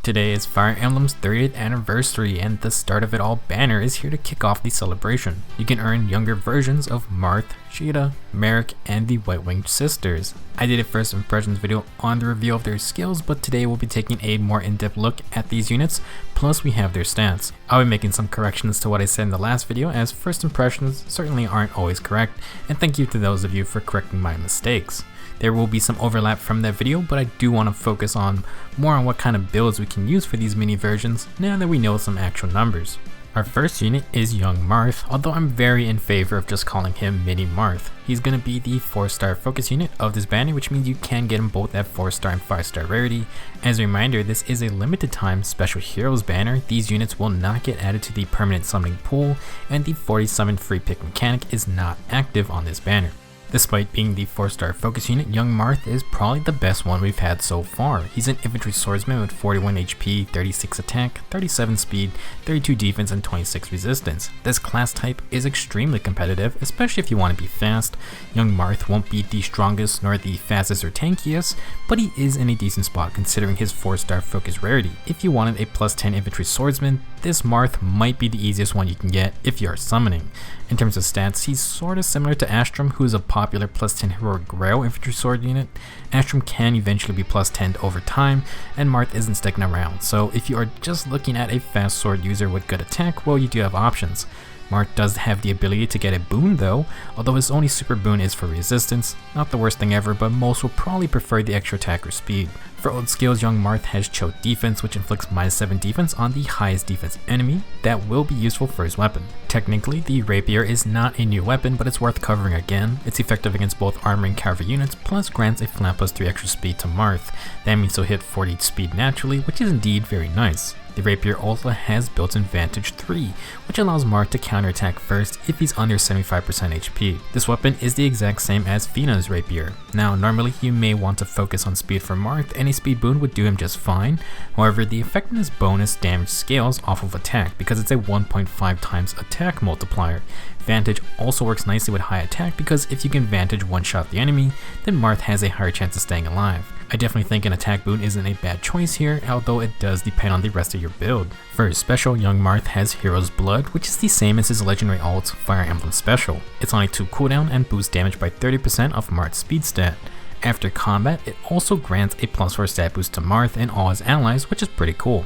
Today is Fire Emblem's 30th anniversary, and the Start of It All banner is here to kick off the celebration. You can earn younger versions of Marth, Caeda, Merric, and the Whitewings sisters. I did a first impressions video on the reveal of their skills, but today we'll be taking a more in-depth look at these units, plus we have their stats. I'll be making some corrections to what I said in the last video, as first impressions certainly aren't always correct, and thank you to those of you for correcting my mistakes. There will be some overlap from that video, but I do want to focus more on what kind of builds we can use for these mini versions now that we know some actual numbers. Our first unit is young Marth, although I'm very in favor of just calling him mini Marth. He's going to be the 4-star focus unit of this banner, which means you can get him both at 4-star and 5-star rarity. As a reminder, this is a limited time special heroes banner. These units will not get added to the permanent summoning pool, and the 40 summon free pick mechanic is not active on this banner. Despite being the 4-star focus unit, young Marth is probably the best one we've had so far. He's an infantry swordsman with 41 HP, 36 attack, 37 speed, 32 defense, and 26 resistance. This class type is extremely competitive, especially if you want to be fast. Young Marth won't be the strongest nor the fastest or tankiest, but he is in a decent spot considering his 4-star focus rarity. If you wanted a plus 10 infantry swordsman, this Marth might be the easiest one you can get if you are summoning. In terms of stats, he's sorta similar to Astrum, who is a popular plus 10 heroic grail infantry sword unit. Astrum can eventually be plus 10 over time, and Marth isn't sticking around, so if you are just looking at a fast sword user with good attack, well, you do have options. Marth does have the ability to get a boon though, although his only super boon is for resistance. Not the worst thing ever, but most will probably prefer the extra attack or speed. For old skills, young Marth has choke defense, which inflicts -7 defense on the highest defense enemy. That will be useful for his weapon. Technically, the rapier is not a new weapon, but it's worth covering again. It's effective against both armor and cavalry units, plus grants a flat +3 extra speed to Marth. That means he'll hit 40 speed naturally, which is indeed very nice. The rapier also has built-in Vantage 3, which allows Marth to counterattack first if he's under 75% HP. This weapon is the exact same as Fina's rapier. Now, normally you may want to focus on speed for Marth, and a speed boon would do him just fine. However, the effectiveness bonus damage scales off of attack because it's a 1.5 times attack multiplier. Vantage also works nicely with high attack because if you can Vantage one-shot the enemy, then Marth has a higher chance of staying alive. I definitely think an attack boon isn't a bad choice here, although it does depend on the rest of your build. For his special, young Marth has Hero's Blood, which is the same as his legendary alt Fire Emblem special. It's on a 2 cooldown and boosts damage by 30% off Marth's speed stat. After combat, it also grants a +4 stat boost to Marth and all his allies, which is pretty cool.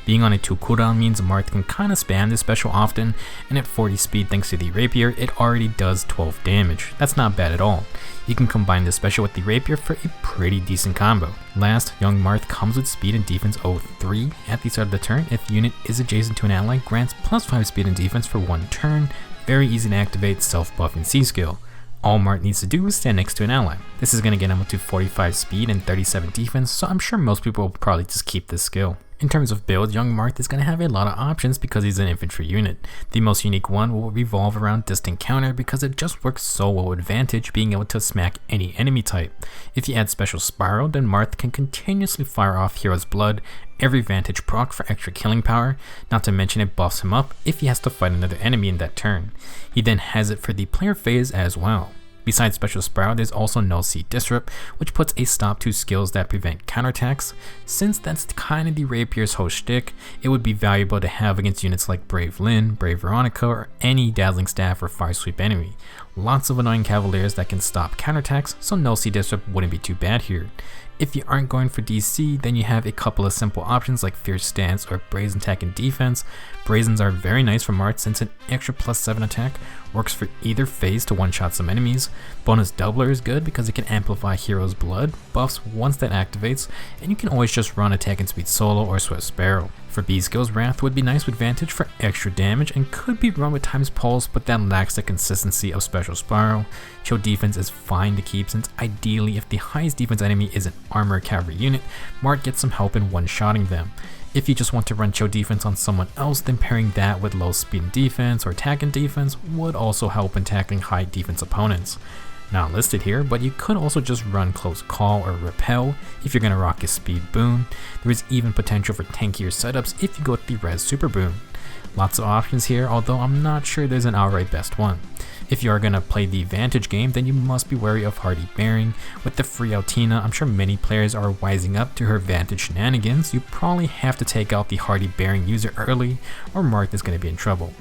Being on a 2 cooldown means Marth can kinda spam this special often, and at 40 speed thanks to the rapier, it already does 12 damage. That's not bad at all. You can combine this special with the rapier for a pretty decent combo. Last, young Marth comes with speed and defense 03. At the start of the turn, if unit is adjacent to an ally, grants +5 speed and defense for 1 turn. Very easy to activate self-buffing C skill. All Marth needs to do is stand next to an ally. This is going to get him up to 45 speed and 37 defense, so I'm sure most people will probably just keep this skill. In terms of build, young Marth is going to have a lot of options because he's an infantry unit. The most unique one will revolve around distant counter because it just works so well with Vantage, being able to smack any enemy type. If you add special spiral, then Marth can continuously fire off Hero's Blood, every Vantage proc for extra killing power, not to mention it buffs him up if he has to fight another enemy in that turn. He then has it for the player phase as well. Besides special spiral, there's also Null Seed Disrupt, which puts a stop to skills that prevent counterattacks. Since that's kinda the rapier's whole shtick, it would be valuable to have against units like Brave Lyn, Brave Veronica, or any Dazzling Staff or Fire Sweep enemy. Lots of annoying cavaliers that can stop counterattacks, so Null Seed Disrupt wouldn't be too bad here. If you aren't going for DC, then you have a couple of simple options like Fierce Stance or Brazen Attack and Defense. Brazens are very nice for Marth since an extra +7 attack works for either phase to one-shot some enemies. Bonus Doubler is good because it can amplify Hero's Blood, buffs once that activates, and you can always just run Attack and Speed solo or Swift Sparrow. For B skills, Wrath would be nice with Vantage for extra damage and could be run with Time's Pulse, but that lacks the consistency of Special Spiral. Chill Defense is fine to keep since ideally if the highest defense enemy is an armor or cavalry unit, Marth gets some help in one-shotting them. If you just want to run chill defense on someone else, then pairing that with low speed and defense or attack and defense would also help in tackling high defense opponents. Not listed here, but you could also just run Close Call or Repel if you're going to rock a speed boon. There is even potential for tankier setups if you go with the Res Super Boon. Lots of options here, although I'm not sure there's an outright best one. If you are going to play the Vantage game, then you must be wary of Hardy Bearing. With the free Altina, I'm sure many players are wising up to her Vantage shenanigans. You probably have to take out the Hardy Bearing user early, or Marth is going to be in trouble.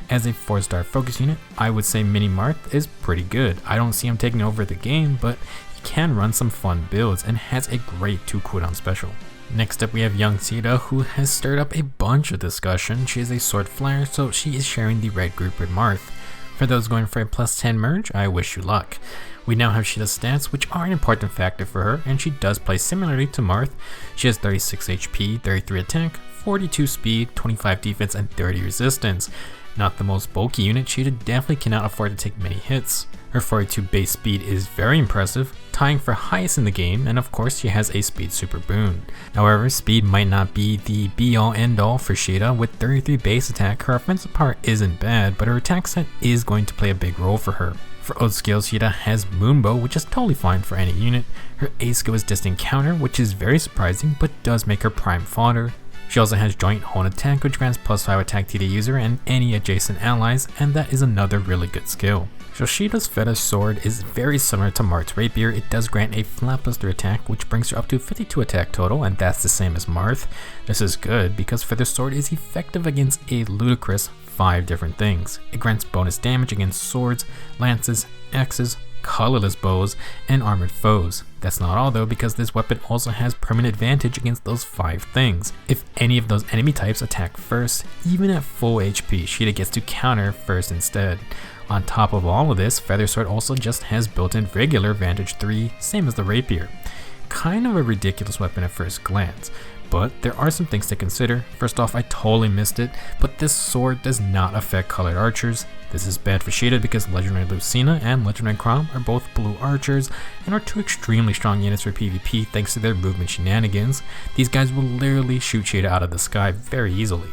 As a 4-star focus unit, I would say Mini Marth is pretty good. I don't see him taking over the game, but he can run some fun builds and has a great 2 cooldown special. Next up we have young Caeda, who has stirred up a bunch of discussion. She is a sword flyer, so she is sharing the red group with Marth. For those going for a plus 10 merge, I wish you luck. We now have Caeda's stats, which are an important factor for her, and she does play similarly to Marth. She has 36 HP, 33 attack, 42 speed, 25 defense, and 30 resistance. Not the most bulky unit, Caeda definitely cannot afford to take many hits. Her 42 base speed is very impressive, tying for highest in the game, and of course she has a speed super boon. However, speed might not be the be all end all for Caeda. With 33 base attack, her offensive power isn't bad, but her attack set is going to play a big role for her. For ult skills, Caeda has Moonbow, which is totally fine for any unit. Her A skill is Distant Counter, which is very surprising, but does make her prime fodder. She also has Joint Hold Attack, which grants plus 5 attack to the user and any adjacent allies, and that is another really good skill. So Caeda's Feather Sword is very similar to Marth's Rapier. It does grant a flat plus 3 attack, which brings her up to 52 attack total, and that's the same as Marth. This is good because Feather Sword is effective against a ludicrous 5 different things. It grants bonus damage against swords, lances, axes, colorless bows, and armored foes. That's not all though, because this weapon also has permanent advantage against those 5 things. If any of those enemy types attack first, even at full HP, Caeda gets to counter first instead. On top of all of this, Feather Sword also just has built-in regular Vantage 3, same as the Rapier. Kind of a ridiculous weapon at first glance, but there are some things to consider. First off, I totally missed it, but this sword does not affect colored archers. This is bad for Caeda because Legendary Lucina and Legendary Chrom are both blue archers and are 2 extremely strong units for PvP thanks to their movement shenanigans. These guys will literally shoot Caeda out of the sky very easily.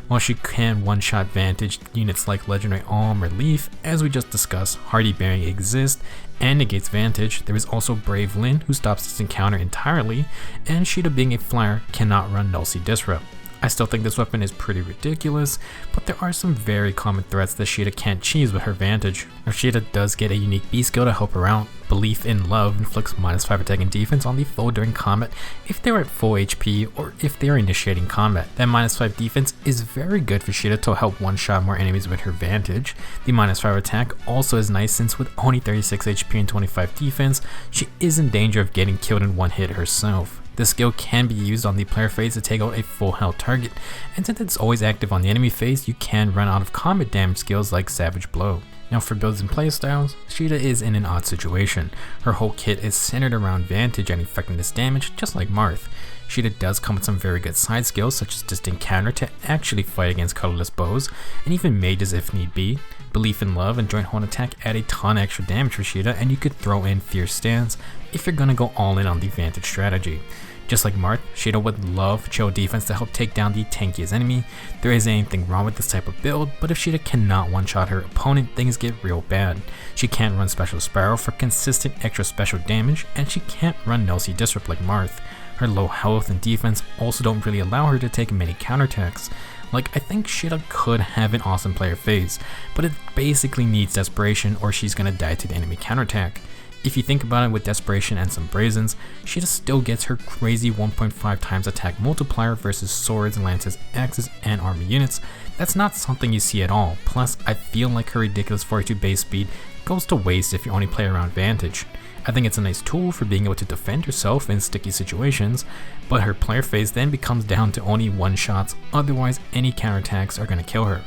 While she can one-shot Vantage units like Legendary Alm or Leaf, as we just discussed, Hardy Bearing exists and negates Vantage. There is also Brave Lyn, who stops this encounter entirely, and Caeda, being a flyer, cannot run Null Sea Disrupt. I still think this weapon is pretty ridiculous, but there are some very common threats that Caeda can't cheese with her Vantage. Now Caeda does get a unique B skill to help her out. Belief in Love inflicts -5 attack and defense on the foe during combat if they are at full HP or if they are initiating combat. That -5 defense is very good for Caeda to help one-shot more enemies with her Vantage. The -5 attack also is nice since with only 36 HP and 25 defense, she is in danger of getting killed in one hit herself. This skill can be used on the player phase to take out a full health target, and since it's always active on the enemy phase, you can run out of combat damage skills like Savage Blow. Now for builds and playstyles, Caeda is in an odd situation. Her whole kit is centered around Vantage and effectiveness damage, just like Marth. Caeda does come with some very good side skills such as Distant Counter to actually fight against colorless bows, and even mages if need be. Belief in Love and Joint Hold Attack add a ton of extra damage for Caeda, and you could throw in Fierce Stance if you're gonna go all in on the Vantage strategy. Just like Marth, Caeda would love chill defense to help take down the tankiest enemy. There isn't anything wrong with this type of build, but if Caeda cannot one-shot her opponent, things get real bad. She can't run Special Sparrow for consistent extra special damage, and she can't run Null Sea Disrupt like Marth. Her low health and defense also don't really allow her to take many counterattacks. Like, I think Caeda could have an awesome player phase, but it basically needs Desperation or she's gonna die to the enemy counterattack. If you think about it, with Desperation and some Brazens, Caeda still gets her crazy 1.5 times attack multiplier versus swords, lances, axes, and armor units. That's not something you see at all. Plus, I feel like her ridiculous 42 base speed goes to waste if you only play around Vantage. I think it's a nice tool for being able to defend yourself in sticky situations, but her player phase then becomes down to only one-shots, otherwise any counterattacks are going to kill her.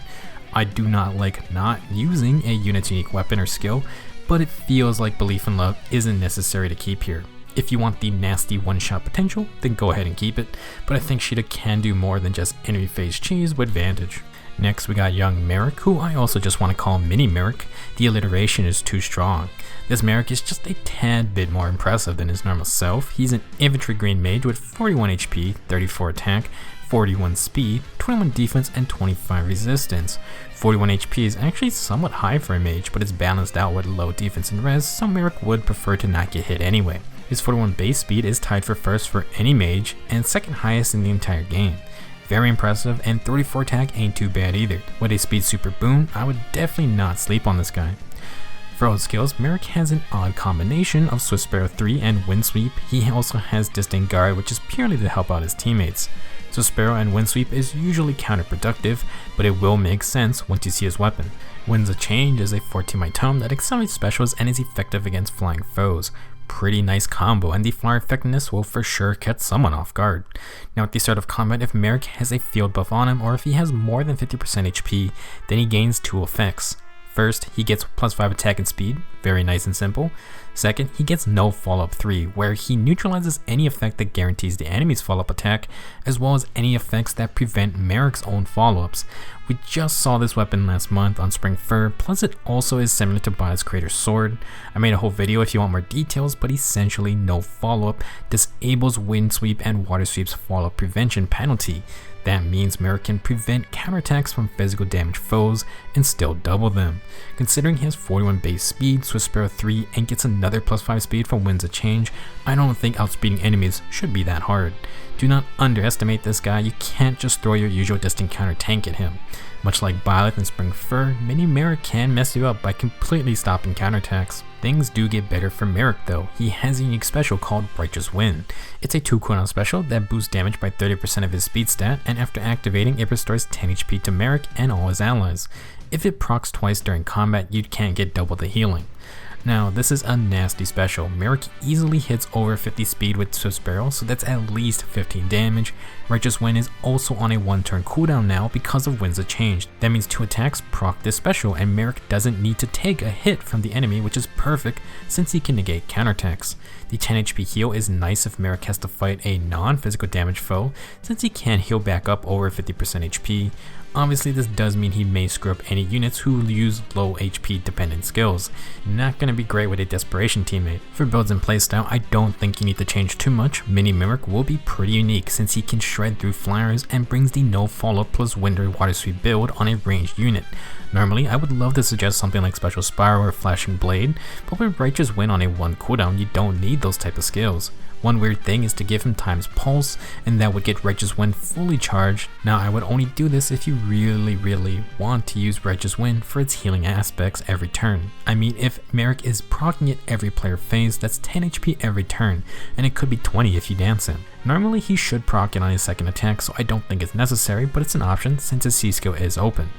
I do not like not using a unit's unique weapon or skill, but it feels like Belief in Love isn't necessary to keep here. If you want the nasty one-shot potential, then go ahead and keep it, but I think Caeda can do more than just enemy phase cheese with Vantage. Next we got young Merric, who I also just want to call Mini Merric. The alliteration is too strong. This Merric is just a tad bit more impressive than his normal self. He's an infantry green mage with 41 HP, 34 attack, 41 speed, 21 defense, and 25 resistance. 41 HP is actually somewhat high for a mage, but it's balanced out with low defense and res, so Merric would prefer to not get hit anyway. His 41 base speed is tied for first for any mage, and second highest in the entire game. Very impressive, and 34 attack ain't too bad either. With a speed super boon, I would definitely not sleep on this guy. For old skills, Merric has an odd combination of Swift Sparrow 3 and Wind Sweep. He also has Distant Guard, which is purely to help out his teammates. Swift Sparrow and Wind Sweep is usually counterproductive, but it will make sense once you see his weapon. Winds of Change is a 14-might tome that accelerates specials and is effective against flying foes. Pretty nice combo, and the flyer effectiveness will for sure catch someone off guard. Now at the start of combat, if Merric has a field buff on him, or if he has more than 50% HP, then he gains 2 effects. First, he gets +5 attack and speed, very nice and simple. Second, he gets no follow-up 3, where he neutralizes any effect that guarantees the enemy's follow-up attack, as well as any effects that prevent Merric's own follow-ups. We just saw this weapon last month on Spring Fur, plus it also is similar to Bada's Creator's Sword. I made a whole video if you want more details, but essentially no follow-up disables Wind Sweep and Water Sweep's follow-up prevention penalty. That means Merric can prevent counterattacks from physical damage foes and still double them. Considering he has 41 base speed, Swift Sparrow 3, and gets another +5 speed from Winds of Change, I don't think outspeeding enemies should be that hard. Do not underestimate this guy. You can't just throw your usual distant counter tank at him. Much like Byleth and Spring Fur, mini Merric can mess you up by completely stopping counterattacks. Things do get better for Merric though. He has a unique special called Righteous Wind. It's a 2 cooldown special that boosts damage by 30% of his speed stat, and after activating it restores 10 HP to Merric and all his allies. If it procs twice during combat, you can't get double the healing. Now, this is a nasty special. Merric easily hits over 50 speed with Swift Sparrow, so that's at least 15 damage. Righteous Wind is also on a 1-turn cooldown now because of Winds of Change. That means 2 attacks proc this special, and Merric doesn't need to take a hit from the enemy, which is perfect since he can negate counterattacks. The 10 HP heal is nice if Merric has to fight a non-physical damage foe, since he can heal back up over 50% HP. Obviously, this does mean he may screw up any units who use low HP dependent skills. Not gonna be great with a desperation teammate. For builds and playstyle, I don't think you need to change too much. Mini Merric will be pretty unique since he can shred through flyers and brings the no follow-up plus wind or water sweep build on a ranged unit. Normally, I would love to suggest something like Special Spiral or Flashing Blade, but with Righteous Wind on a 1 cooldown, you don't need those type of skills. One weird thing is to give him Time's Pulse, and that would get Righteous Wind fully charged. Now, I would only do this if you really want to use Righteous Wind for its healing aspects every turn. I mean, if Merric is proccing it every player phase, that's 10 HP every turn, and it could be 20 if you dance him. Normally, he should proc it on his second attack, so I don't think it's necessary, but it's an option since his C skill is open.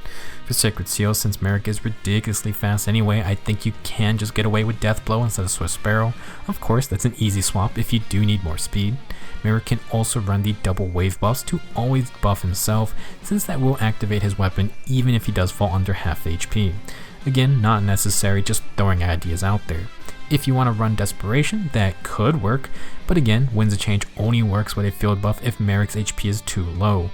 For Sacred Seal, since Merric is ridiculously fast anyway, I think you can just get away with Death Blow instead of Swift Sparrow. Of course, that's an easy swap if you do need more speed. Merric can also run the double wave buffs to always buff himself, since that will activate his weapon even if he does fall under half HP. Again, not necessary, just throwing ideas out there. If you want to run Desperation, that could work, but again, Winds of Change only works with a field buff if Merric's HP is too low.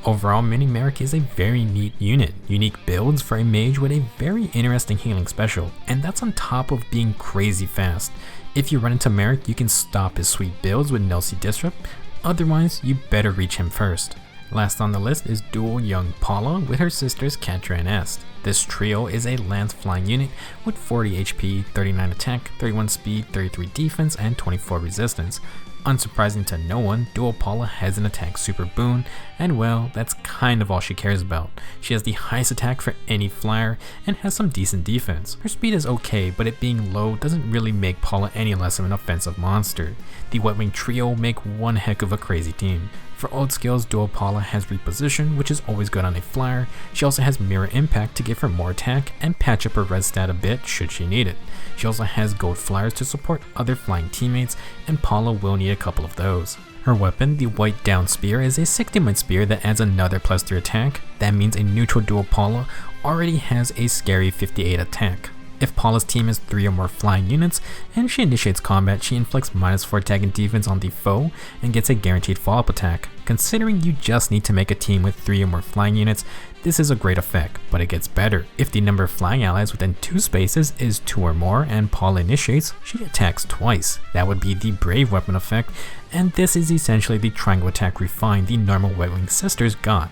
Overall, Mini Merric is a very neat unit, unique builds for a mage with a very interesting healing special, and that's on top of being crazy fast. If you run into Merric, you can stop his sweet builds with Nelsie Disrupt, otherwise you better reach him first. Last on the list is dual young Palla with her sisters Catria and Est. This trio is a lance flying unit with 40 HP, 39 attack, 31 speed, 33 defense, and 24 resistance. Unsurprising to no one, dual Palla has an attack super boon, and well, that's kind of all she cares about. She has the highest attack for any flyer, and has some decent defense. Her speed is okay, but it being low doesn't really make Palla any less of an offensive monster. The Whitewing trio make one heck of a crazy team. For old skills, dual Palla has reposition, which is always good on a flyer. She also has mirror impact to give her more attack, and patch up her res stat a bit should she need it. She also has gold flyers to support other flying teammates, and Palla will need a couple of those. Her weapon, the White Down Spear, is a 60-might spear that adds another +3 attack. That means a neutral dual Palla already has a scary 58 attack. If Palla's team has 3 or more flying units, and she initiates combat, she inflicts -4 attack and defense on the foe, and gets a guaranteed follow-up attack. Considering you just need to make a team with 3 or more flying units, this is a great effect, but it gets better. If the number of flying allies within 2 spaces is 2 or more, and Palla initiates, she attacks twice. That would be the Brave Weapon effect, and this is essentially the triangle attack refined the normal Whitewing sisters got.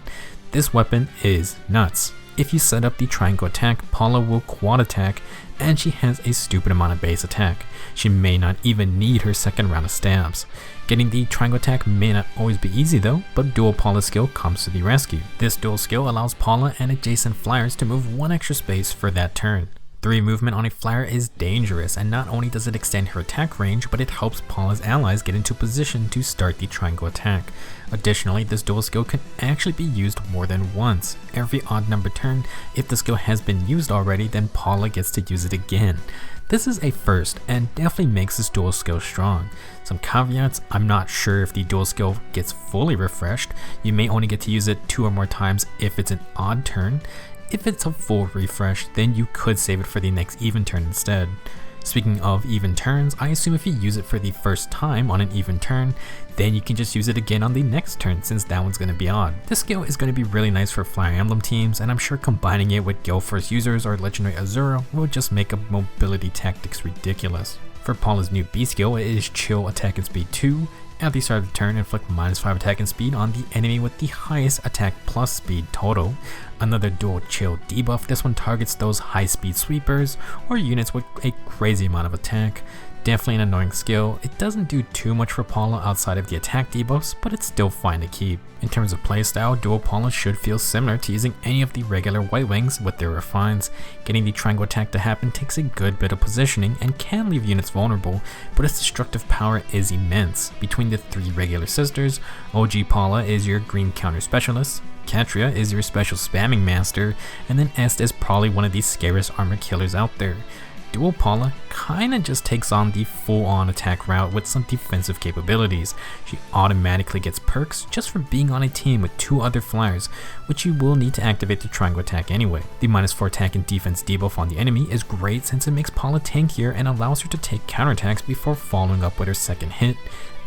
This weapon is nuts. If you set up the triangle attack, Palla will quad attack, and she has a stupid amount of base attack. She may not even need her second round of stabs. Getting the triangle attack may not always be easy though, but dual Palla skill comes to the rescue. This dual skill allows Palla and adjacent flyers to move 1 extra space for that turn. 3 movement on a flyer is dangerous, and not only does it extend her attack range, but it helps Palla's allies get into position to start the triangle attack. Additionally, this dual skill can actually be used more than once. Every odd number turn, if the skill has been used already, then Palla gets to use it again. This is a first and definitely makes this dual skill strong. Some caveats: I'm not sure if the dual skill gets fully refreshed. You may only get to use it 2 or more times if it's an odd turn. If it's a full refresh, then you could save it for the next even turn instead. Speaking of even turns, I assume if you use it for the first time on an even turn, then you can just use it again on the next turn since that one's going to be odd. This skill is going to be really nice for Fire Emblem teams, and I'm sure combining it with Gale Force users or Legendary Azura will just make up mobility tactics ridiculous. For Palla's new B skill, it is Chill Attack and Speed 2. At the start of the turn, inflict -5 attack and speed on the enemy with the highest attack plus speed total. Another dual chill debuff. This one targets those high speed sweepers or units with a crazy amount of attack. Definitely an annoying skill. It doesn't do too much for Palla outside of the attack debuffs, but it's still fine to keep. In terms of playstyle, dual Palla should feel similar to using any of the regular Whitewings with their refines. Getting the triangle attack to happen takes a good bit of positioning and can leave units vulnerable, but its destructive power is immense. Between the 3 regular sisters, OG Palla is your green counter specialist, Catria is your special spamming master, and then Est is probably one of the scariest armor killers out there. Dual Palla kinda just takes on the full-on attack route with some defensive capabilities. She automatically gets perks just for being on a team with 2 other flyers, which you will need to activate the triangle attack anyway. The -4 attack and defense debuff on the enemy is great since it makes Palla tankier and allows her to take counterattacks before following up with her second hit.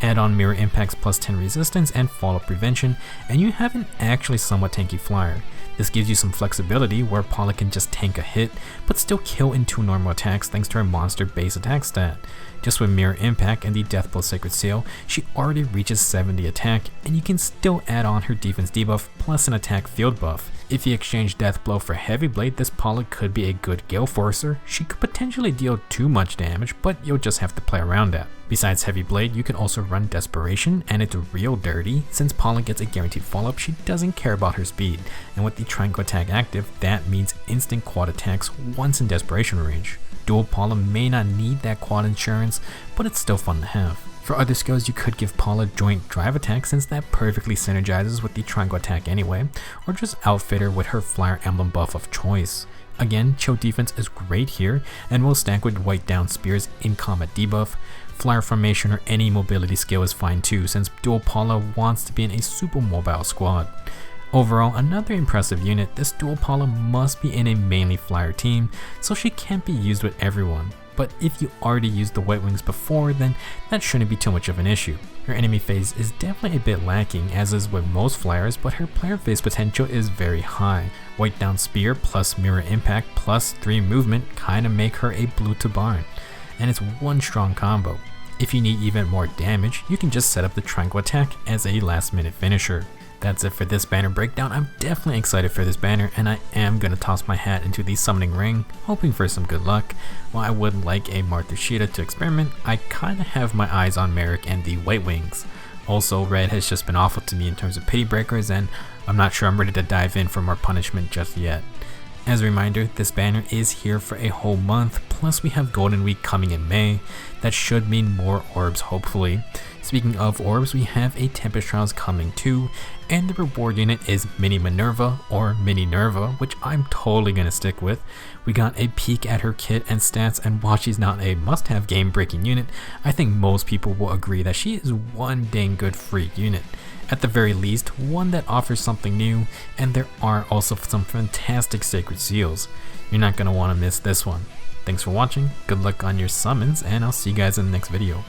Add on mirror impacts plus 10 resistance and fallout prevention, and you have an actually somewhat tanky flyer. This gives you some flexibility where Palla can just tank a hit, but still kill in 2 normal attacks thanks to her monster base attack stat. Just with Mirror Impact and the Deathblow Sacred Seal, she already reaches 70 attack, and you can still add on her defense debuff plus an attack field buff. If you exchange Deathblow for Heavy Blade, this Palla could be a good Gale Forcer. She could potentially deal too much damage, but you'll just have to play around that. Besides Heavy Blade, you can also run Desperation, and it's real dirty. Since Palla gets a guaranteed follow-up, she doesn't care about her speed, and with the Triangle attack active, that means instant quad attacks once in Desperation range. Dual Palla may not need that quad insurance, but it's still fun to have. For other skills, you could give Palla Joint Drive Attack since that perfectly synergizes with the Triangle attack anyway, or just outfit her with her Fire Emblem buff of choice. Again, Chill Defense is great here and will stack with White Down Spear's in combat debuff. Flyer Formation or any mobility skill is fine too since Dual Palla wants to be in a super mobile squad. Overall, another impressive unit. This Dual Palla must be in a mainly flyer team, so she can't be used with everyone. But if you already used the Whitewings before, then that shouldn't be too much of an issue. Her enemy phase is definitely a bit lacking, as is with most flyers, but her player phase potential is very high. White Down Spear plus Mirror Impact plus 3 movement kinda make her a blue to barn, and it's one strong combo. If you need even more damage, you can just set up the Triangle attack as a last minute finisher. That's it for this banner breakdown. I'm definitely excited for this banner, and I am going to toss my hat into the summoning ring, hoping for some good luck. While I would like a Marth or Caeda to experiment, I kinda have my eyes on Merric and the Whitewings. Also, red has just been awful to me in terms of pity breakers, and I'm not sure I'm ready to dive in for more punishment just yet. As a reminder, this banner is here for a whole month, plus we have Golden Week coming in May. That should mean more orbs hopefully. Speaking of orbs, we have a Tempest Trials coming too, and the reward unit is Mini Minerva or Mini Nerva, which I'm totally gonna stick with. We got a peek at her kit and stats, and while she's not a must-have game-breaking unit, I think most people will agree that she is one dang good free unit. At the very least, one that offers something new, and there are also some fantastic Sacred Seals. You're not gonna wanna miss this one. Thanks for watching, good luck on your summons, and I'll see you guys in the next video.